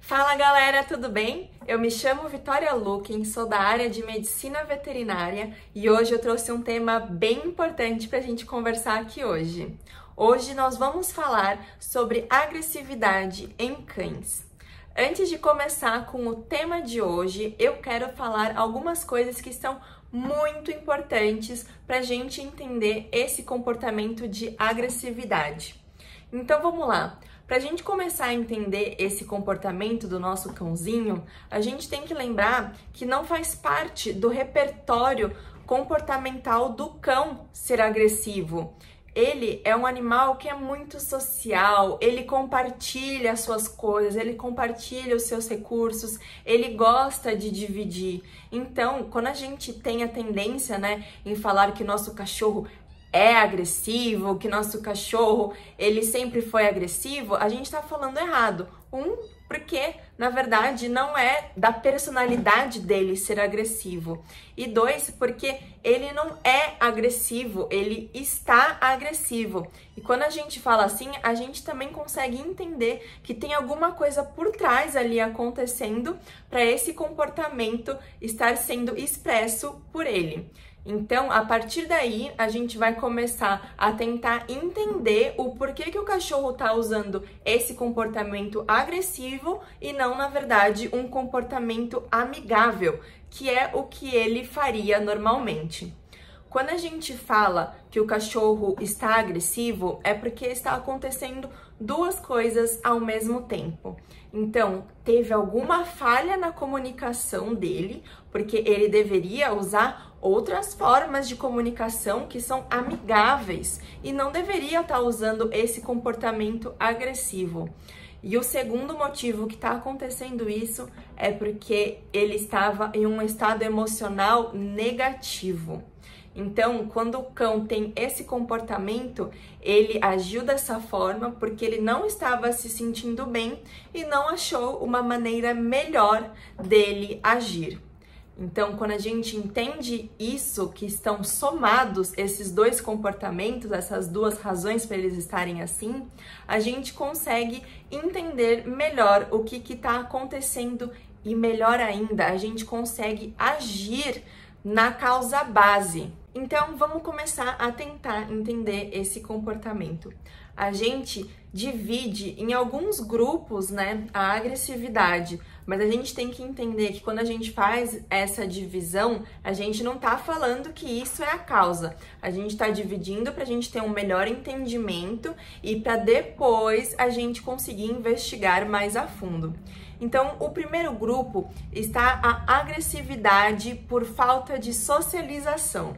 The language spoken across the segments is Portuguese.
Fala galera, tudo bem? Eu me chamo Vitória Luquen, sou da área de medicina veterinária e hoje eu trouxe um tema bem importante para a gente conversar aqui hoje. Hoje nós vamos falar sobre agressividade em cães. Antes de começar com o tema de hoje, eu quero falar algumas coisas que são muito importantes para a gente entender esse comportamento de agressividade. Então vamos lá. Para a gente começar a entender esse comportamento do nosso cãozinho, a gente tem que lembrar que não faz parte do repertório comportamental do cão ser agressivo. Ele é um animal que é muito social, ele compartilha as suas coisas, ele compartilha os seus recursos, ele gosta de dividir. Então, quando a gente tem a tendência, em falar que nosso cachorro é agressivo, que nosso cachorro, ele sempre foi agressivo, a gente tá falando errado. Porque, na verdade, não é da personalidade dele ser agressivo. E dois, porque ele não é agressivo, ele está agressivo. E quando a gente fala assim, a gente também consegue entender que tem alguma coisa por trás ali acontecendo para esse comportamento estar sendo expresso por ele. Então, a partir daí, a gente vai começar a tentar entender o porquê que o cachorro está usando esse comportamento agressivo e não, na verdade, um comportamento amigável, que é o que ele faria normalmente. Quando a gente fala que o cachorro está agressivo, é porque está acontecendo duas coisas ao mesmo tempo. Então, teve alguma falha na comunicação dele, porque ele deveria usar outras formas de comunicação que são amigáveis e não deveria estar usando esse comportamento agressivo. E o segundo motivo que está acontecendo isso é porque ele estava em um estado emocional negativo. Então, quando o cão tem esse comportamento, ele agiu dessa forma porque ele não estava se sentindo bem e não achou uma maneira melhor dele agir. Então, quando a gente entende isso, que estão somados esses dois comportamentos, essas duas razões para eles estarem assim, a gente consegue entender melhor o que está acontecendo e, melhor ainda, a gente consegue agir na causa base. Então, vamos começar a tentar entender esse comportamento. A gente divide em alguns grupos, a agressividade, mas a gente tem que entender que quando a gente faz essa divisão, a gente não tá falando que isso é a causa. A gente tá dividindo para a gente ter um melhor entendimento e para depois a gente conseguir investigar mais a fundo. Então, o primeiro grupo está a agressividade por falta de socialização.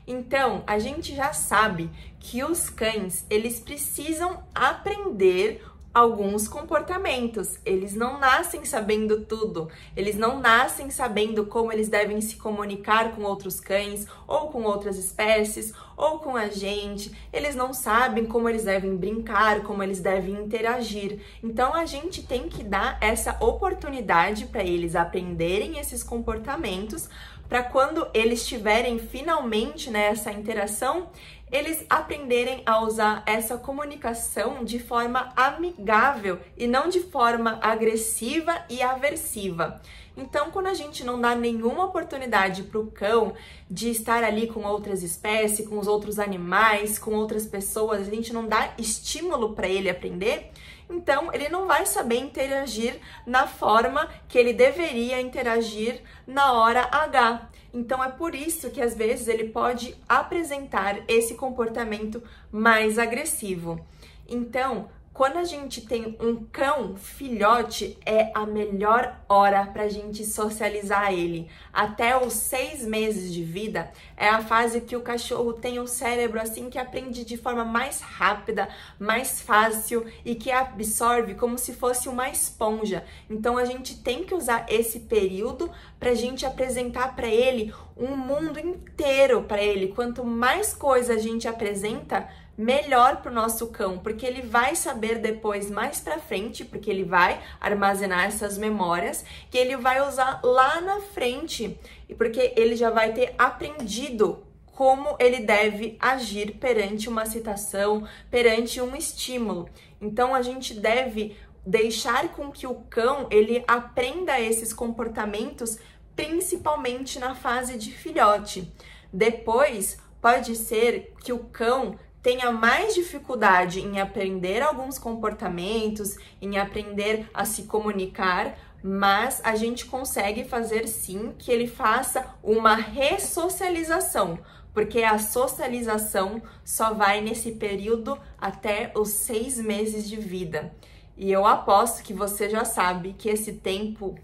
Então, a gente já sabe que os cães, eles precisam aprender alguns comportamentos. Eles não nascem sabendo tudo. Eles não nascem sabendo como eles devem se comunicar com outros cães, ou com outras espécies, ou com a gente. Eles não sabem como eles devem brincar, como eles devem interagir. Então, a gente tem que dar essa oportunidade para eles aprenderem esses comportamentos, para quando eles tiverem finalmente essa interação, eles aprenderem a usar essa comunicação de forma amigável e não de forma agressiva e aversiva. Então, quando a gente não dá nenhuma oportunidade para o cão de estar ali com outras espécies, com os outros animais, com outras pessoas, a gente não dá estímulo para ele aprender, então ele não vai saber interagir na forma que ele deveria interagir na hora H. Então é por isso que às vezes ele pode apresentar esse comportamento mais agressivo. Então, quando a gente tem um cão filhote, é a melhor hora para a gente socializar ele. Até os 6 meses de vida é a fase que o cachorro tem um cérebro assim que aprende de forma mais rápida, mais fácil e que absorve como se fosse uma esponja. Então a gente tem que usar esse período para a gente apresentar para ele um mundo inteiro para ele. Quanto mais coisa a gente apresenta, melhor para o nosso cão, porque ele vai saber depois, mais para frente, porque ele vai armazenar essas memórias que ele vai usar lá na frente, e porque ele já vai ter aprendido como ele deve agir perante uma situação, perante um estímulo. Então a gente deve deixar com que o cão ele aprenda esses comportamentos, principalmente na fase de filhote. Depois, pode ser que o cão tenha mais dificuldade em aprender alguns comportamentos, em aprender a se comunicar, mas a gente consegue fazer sim que ele faça uma ressocialização, porque a socialização só vai nesse período até os 6 meses de vida. E eu aposto que você já sabe que esse tempo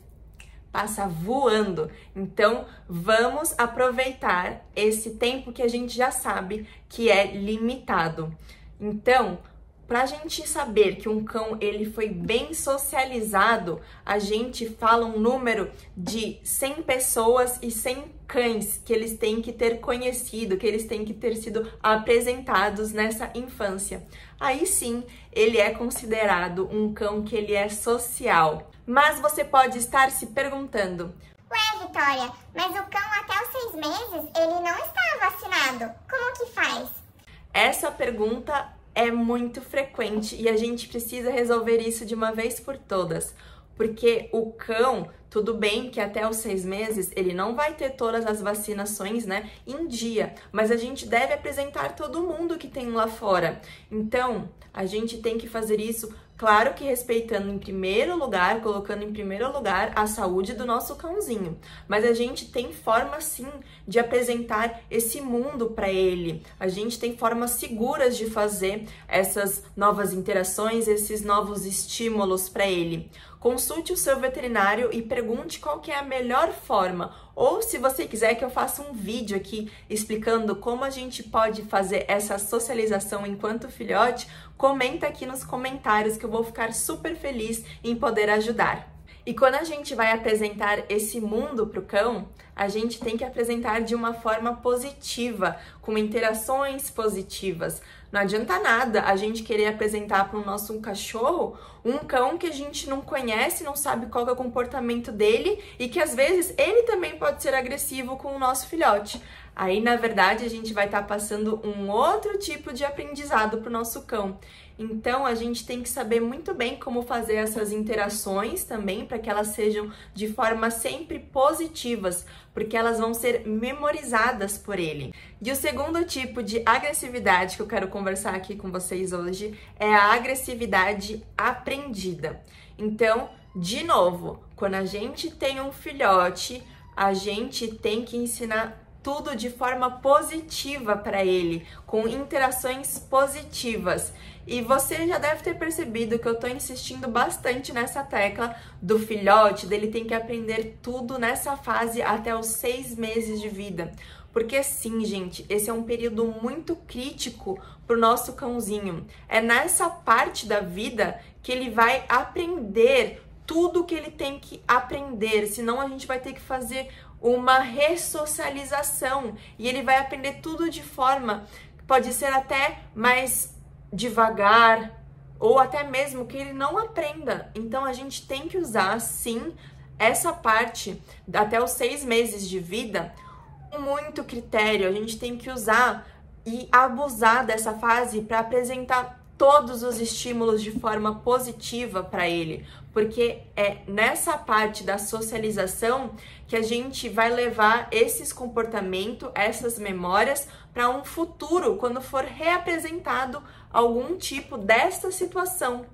passa voando. Então, vamos aproveitar esse tempo que a gente já sabe que é limitado. Então, para a gente saber que um cão ele foi bem socializado, a gente fala um número de 100 pessoas e 100 cães que eles têm que ter conhecido, que eles têm que ter sido apresentados nessa infância. Aí sim, ele é considerado um cão que ele é social. Mas você pode estar se perguntando: ué, Vitória, mas o cão até os 6 meses, ele não está vacinado. Como que faz? Essa pergunta é muito frequente e a gente precisa resolver isso de uma vez por todas. Porque o cão, tudo bem que até os 6 meses ele não vai ter todas as vacinações, né, em dia, mas a gente deve apresentar todo mundo que tem lá fora. Então, a gente tem que fazer isso, claro que respeitando em primeiro lugar, colocando em primeiro lugar a saúde do nosso cãozinho. Mas a gente tem forma sim de apresentar esse mundo para ele. A gente tem formas seguras de fazer essas novas interações, esses novos estímulos para ele. Consulte o seu veterinário e pergunte qual que é a melhor forma. Ou se você quiser que eu faça um vídeo aqui explicando como a gente pode fazer essa socialização enquanto filhote, comenta aqui nos comentários que eu vou ficar super feliz em poder ajudar. E quando a gente vai apresentar esse mundo para o cão, a gente tem que apresentar de uma forma positiva, com interações positivas. Não adianta nada a gente querer apresentar para o nosso cachorro um cão que a gente não conhece, não sabe qual é o comportamento dele e que às vezes ele também pode ser agressivo com o nosso filhote. Aí, na verdade, a gente vai estar passando um outro tipo de aprendizado para o nosso cão. Então, a gente tem que saber muito bem como fazer essas interações também, para que elas sejam de forma sempre positivas, porque elas vão ser memorizadas por ele. E o segundo tipo de agressividade que eu quero conversar aqui com vocês hoje é a agressividade aprendida. Então, de novo, quando a gente tem um filhote, a gente tem que ensinar tudo de forma positiva para ele, com interações positivas. E você já deve ter percebido que eu tô insistindo bastante nessa tecla do filhote, dele tem que aprender tudo nessa fase até os 6 meses de vida. Porque sim, gente, esse é um período muito crítico pro nosso cãozinho. É nessa parte da vida que ele vai aprender tudo que ele tem que aprender, senão a gente vai ter que fazer uma ressocialização e ele vai aprender tudo de forma, pode ser até mais devagar ou até mesmo que ele não aprenda. Então a gente tem que usar sim essa parte até os 6 meses de vida com muito critério. A gente tem que usar e abusar dessa fase para apresentar todos os estímulos de forma positiva para ele, porque é nessa parte da socialização que a gente vai levar esses comportamentos, essas memórias para um futuro, quando for reapresentado algum tipo desta situação.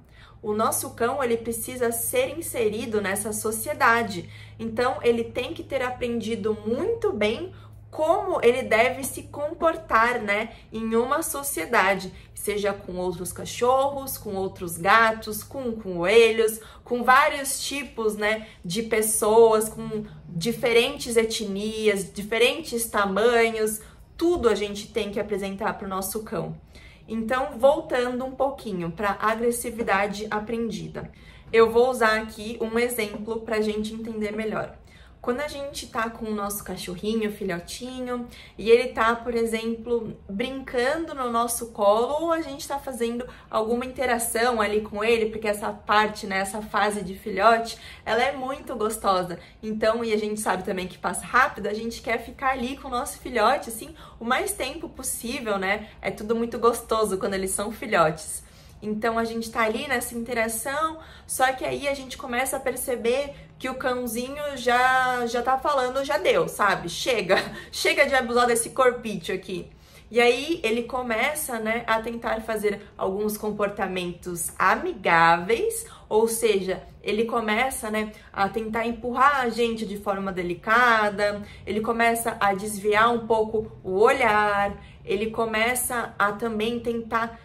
O nosso cão, ele precisa ser inserido nessa sociedade, então ele tem que ter aprendido muito bem como ele deve se comportar, né, em uma sociedade, seja com outros cachorros, com outros gatos, com coelhos, com vários tipos, né, de pessoas, com diferentes etnias, diferentes tamanhos, tudo a gente tem que apresentar para o nosso cão. Então, voltando um pouquinho para a agressividade aprendida, eu vou usar aqui um exemplo para a gente entender melhor. Quando a gente tá com o nosso cachorrinho, filhotinho, e ele tá, por exemplo, brincando no nosso colo, ou a gente tá fazendo alguma interação ali com ele, porque essa parte, né, essa fase de filhote, ela é muito gostosa. Então, e a gente sabe também que passa rápido, a gente quer ficar ali com o nosso filhote, assim, o mais tempo possível, né? É tudo muito gostoso quando eles são filhotes. Então a gente tá ali nessa interação, só que aí a gente começa a perceber que o cãozinho já tá falando, já deu, sabe? Chega de abusar desse corpício aqui. E aí ele começa, né, a tentar fazer alguns comportamentos amigáveis, ou seja, ele começa, né, a tentar empurrar a gente de forma delicada, ele começa a desviar um pouco o olhar, ele começa a também tentar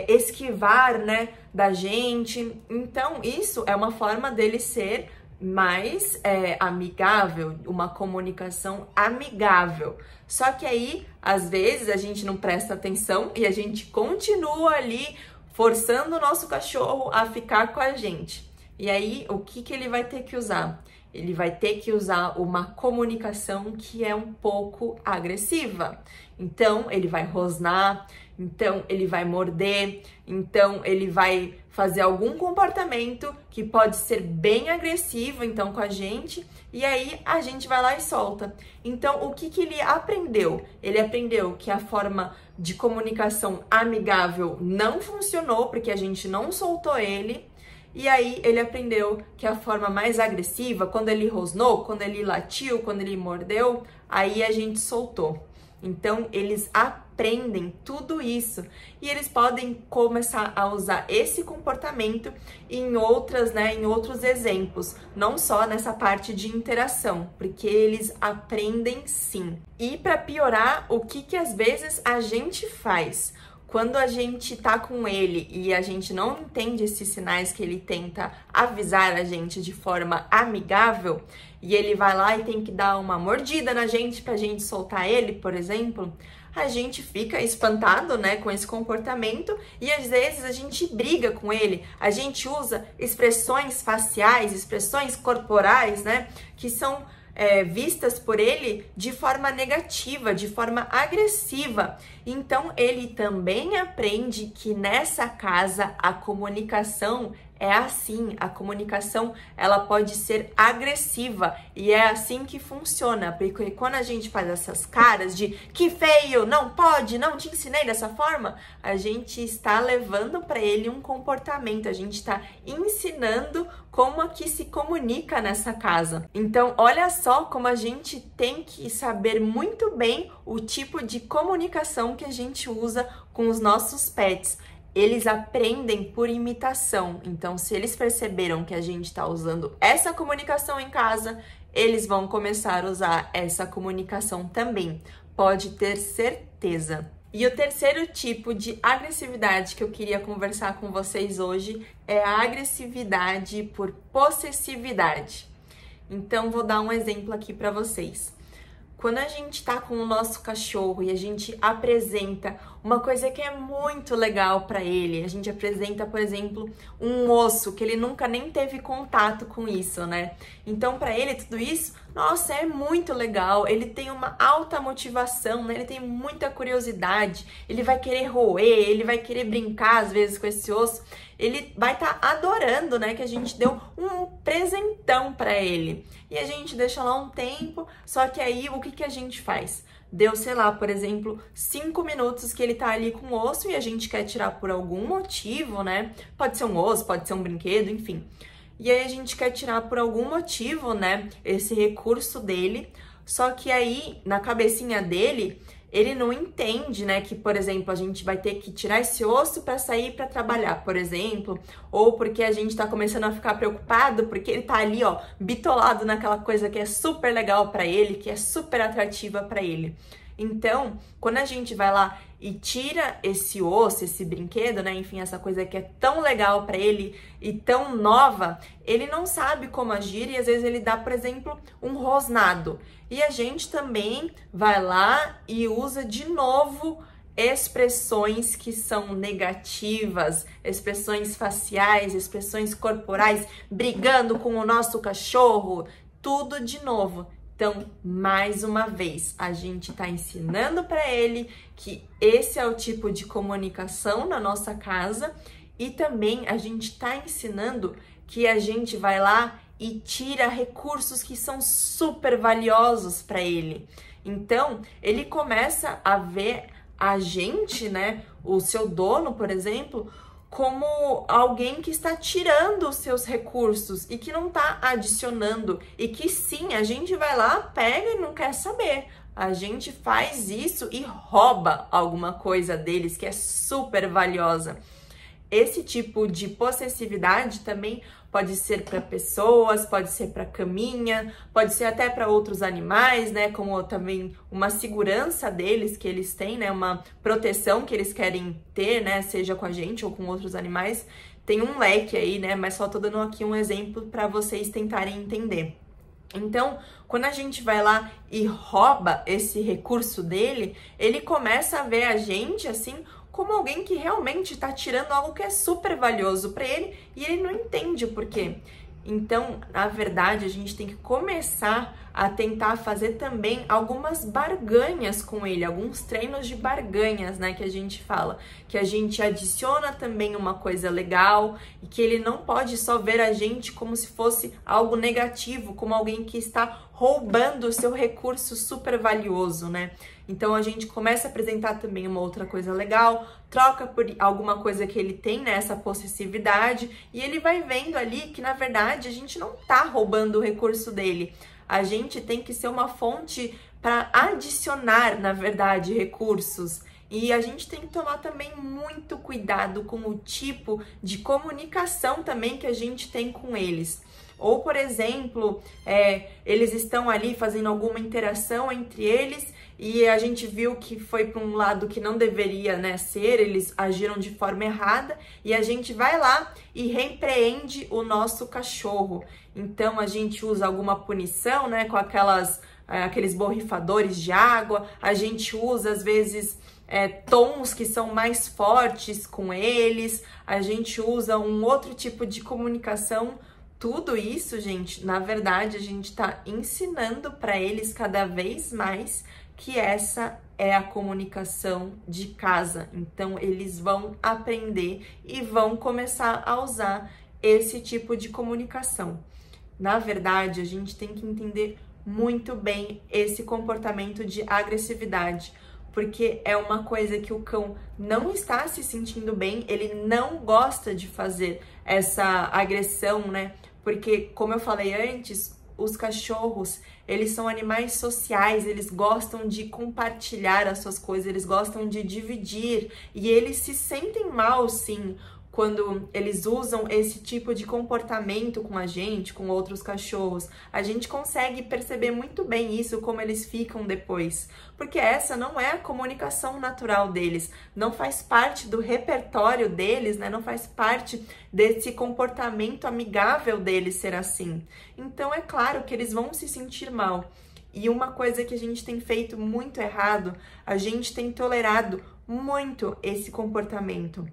esquivar, né, da gente. Então isso é uma forma dele ser mais amigável, uma comunicação amigável. Só que aí, às vezes, a gente não presta atenção e a gente continua ali forçando o nosso cachorro a ficar com a gente. E aí, o que ele vai ter que usar? Ele vai ter que usar uma comunicação que é um pouco agressiva. Então, ele vai rosnar, então ele vai morder, então ele vai fazer algum comportamento que pode ser bem agressivo, então, com a gente, e aí a gente vai lá e solta. Então, o que ele aprendeu? Ele aprendeu que a forma de comunicação amigável não funcionou, porque a gente não soltou ele, e aí ele aprendeu que a forma mais agressiva, quando ele rosnou, quando ele latiu, quando ele mordeu, aí a gente soltou. Então, eles aprendem tudo isso e eles podem começar a usar esse comportamento em outros exemplos, não só nessa parte de interação, porque eles aprendem sim. E para piorar, o que às vezes a gente faz? Quando a gente tá com ele e a gente não entende esses sinais que ele tenta avisar a gente de forma amigável, e ele vai lá e tem que dar uma mordida na gente pra gente soltar ele, por exemplo, a gente fica espantado, né, com esse comportamento e às vezes a gente briga com ele, a gente usa expressões faciais, expressões corporais, né, que são vistas por ele de forma negativa, de forma agressiva. Então, ele também aprende que nessa casa a comunicação é assim, a comunicação ela pode ser agressiva e é assim que funciona, porque quando a gente faz essas caras de que feio, não pode, não te ensinei dessa forma, a gente está levando para ele um comportamento, a gente está ensinando como é que se comunica nessa casa. Então, olha só como a gente tem que saber muito bem o tipo de comunicação que a gente usa com os nossos pets. Eles aprendem por imitação. Então, se eles perceberam que a gente está usando essa comunicação em casa, eles vão começar a usar essa comunicação também. Pode ter certeza. E o terceiro tipo de agressividade que eu queria conversar com vocês hoje é a agressividade por possessividade. Então, vou dar um exemplo aqui para vocês. Quando a gente tá com o nosso cachorro e a gente apresenta uma coisa que é muito legal para ele, a gente apresenta, por exemplo, um osso que ele nunca nem teve contato com isso, né? Então, para ele, tudo isso, nossa, é muito legal, ele tem uma alta motivação, né? Ele tem muita curiosidade, ele vai querer roer, ele vai querer brincar às vezes com esse osso, ele vai estar adorando, né, que a gente deu um presentão para ele. E a gente deixa lá um tempo, só que aí o que a gente faz? Deu, sei lá, por exemplo, 5 minutos que ele tá ali com o osso e a gente quer tirar por algum motivo, né? Pode ser um osso, pode ser um brinquedo, enfim. E aí a gente quer tirar por algum motivo, né, esse recurso dele, só que aí na cabecinha dele, ele não entende, né, que, por exemplo, a gente vai ter que tirar esse osso para sair para trabalhar, por exemplo, ou porque a gente tá começando a ficar preocupado porque ele tá ali, ó, bitolado naquela coisa que é super legal para ele, que é super atrativa para ele. Então, quando a gente vai lá e tira esse osso, esse brinquedo, né, enfim, essa coisa que é tão legal para ele e tão nova, ele não sabe como agir e às vezes ele dá, por exemplo, um rosnado. E a gente também vai lá e usa de novo expressões que são negativas, expressões faciais, expressões corporais, brigando com o nosso cachorro, tudo de novo. Então, mais uma vez, a gente está ensinando para ele que esse é o tipo de comunicação na nossa casa e também a gente está ensinando que a gente vai lá e tira recursos que são super valiosos para ele. Então, ele começa a ver a gente, né, o seu dono, por exemplo, como alguém que está tirando os seus recursos e que não está adicionando, e que sim, a gente vai lá, pega e não quer saber. A gente faz isso e rouba alguma coisa deles que é super valiosa. Esse tipo de possessividade também pode ser para pessoas, pode ser para caminha, pode ser até para outros animais, né? Como também uma segurança deles que eles têm, né? Uma proteção que eles querem ter, né? Seja com a gente ou com outros animais. Tem um leque aí, né? Mas só tô dando aqui um exemplo para vocês tentarem entender. Então, quando a gente vai lá e rouba esse recurso dele, ele começa a ver a gente assim como alguém que realmente está tirando algo que é super valioso para ele e ele não entende o porquê. Então, na verdade, a gente tem que começar a tentar fazer também algumas barganhas com ele, alguns treinos de barganhas, né, que a gente fala, que a gente adiciona também uma coisa legal e que ele não pode só ver a gente como se fosse algo negativo, como alguém que está roubando o seu recurso super valioso, né? Então a gente começa a apresentar também uma outra coisa legal, troca por alguma coisa que ele tem, né, essa possessividade, e ele vai vendo ali que na verdade a gente não tá roubando o recurso dele. A gente tem que ser uma fonte para adicionar, na verdade, recursos. E a gente tem que tomar também muito cuidado com o tipo de comunicação também que a gente tem com eles. Ou, por exemplo, eles estão ali fazendo alguma interação entre eles e a gente viu que foi para um lado que não deveria, né, ser, eles agiram de forma errada e a gente vai lá e repreende o nosso cachorro. Então, a gente usa alguma punição, né, com aqueles borrifadores de água, a gente usa, às vezes, tons que são mais fortes com eles, a gente usa um outro tipo de comunicação. Tudo isso, gente, na verdade, a gente está ensinando para eles cada vez mais que essa é a comunicação de casa. Então, eles vão aprender e vão começar a usar esse tipo de comunicação. Na verdade, a gente tem que entender muito bem esse comportamento de agressividade, porque é uma coisa que o cão não está se sentindo bem, ele não gosta de fazer essa agressão, né? Porque, como eu falei antes, os cachorros, eles são animais sociais, eles gostam de compartilhar as suas coisas, eles gostam de dividir e eles se sentem mal, sim, quando eles usam esse tipo de comportamento com a gente, com outros cachorros. A gente consegue perceber muito bem isso, como eles ficam depois, porque essa não é a comunicação natural deles, não faz parte do repertório deles, né? Não faz parte desse comportamento amigável deles ser assim. Então é claro que eles vão se sentir mal. E uma coisa que a gente tem feito muito errado, a gente tem tolerado muito esse comportamento.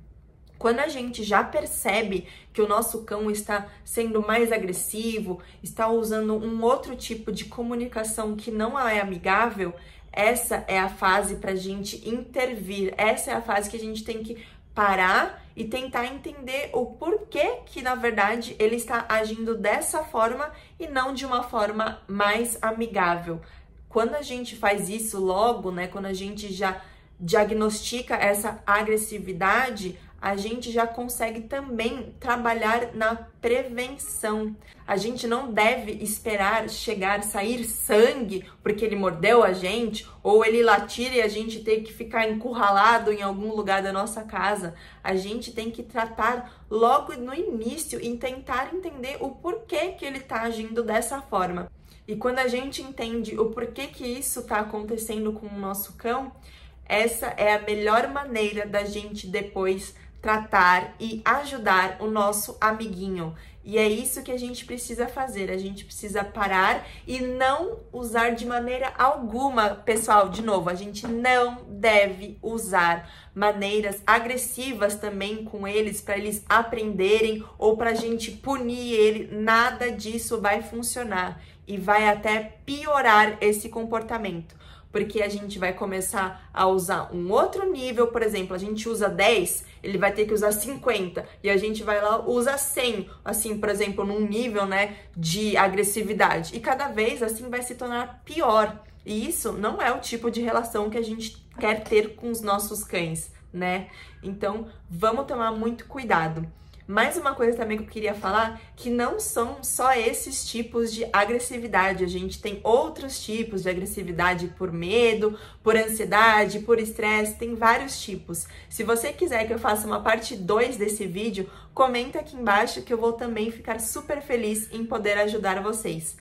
Quando a gente já percebe que o nosso cão está sendo mais agressivo, está usando um outro tipo de comunicação que não é amigável, essa é a fase para a gente intervir, essa é a fase que a gente tem que parar e tentar entender o porquê que, na verdade, ele está agindo dessa forma e não de uma forma mais amigável. Quando a gente faz isso logo, né, quando a gente já diagnostica essa agressividade, a gente já consegue também trabalhar na prevenção. A gente não deve esperar sair sangue porque ele mordeu a gente, ou ele latir e a gente ter que ficar encurralado em algum lugar da nossa casa. A gente tem que tratar logo no início e tentar entender o porquê que ele está agindo dessa forma. E quando a gente entende o porquê que isso está acontecendo com o nosso cão, essa é a melhor maneira da gente depois tratar e ajudar o nosso amiguinho. E é isso que a gente precisa fazer. A gente precisa parar e não usar de maneira alguma, pessoal, de novo, a gente não deve usar maneiras agressivas também com eles para eles aprenderem ou para a gente punir ele. Nada disso vai funcionar e vai até piorar esse comportamento. Porque a gente vai começar a usar um outro nível, por exemplo, a gente usa 10, ele vai ter que usar 50, e a gente vai lá, usa 100, assim, por exemplo, num nível, né, de agressividade. E cada vez, assim, vai se tornar pior. E isso não é o tipo de relação que a gente quer ter com os nossos cães. né? Então, vamos tomar muito cuidado. Mais uma coisa também que eu queria falar, que não são só esses tipos de agressividade, a gente tem outros tipos de agressividade por medo, por ansiedade, por estresse, tem vários tipos. Se você quiser que eu faça uma parte 2 desse vídeo, comenta aqui embaixo que eu vou também ficar super feliz em poder ajudar vocês.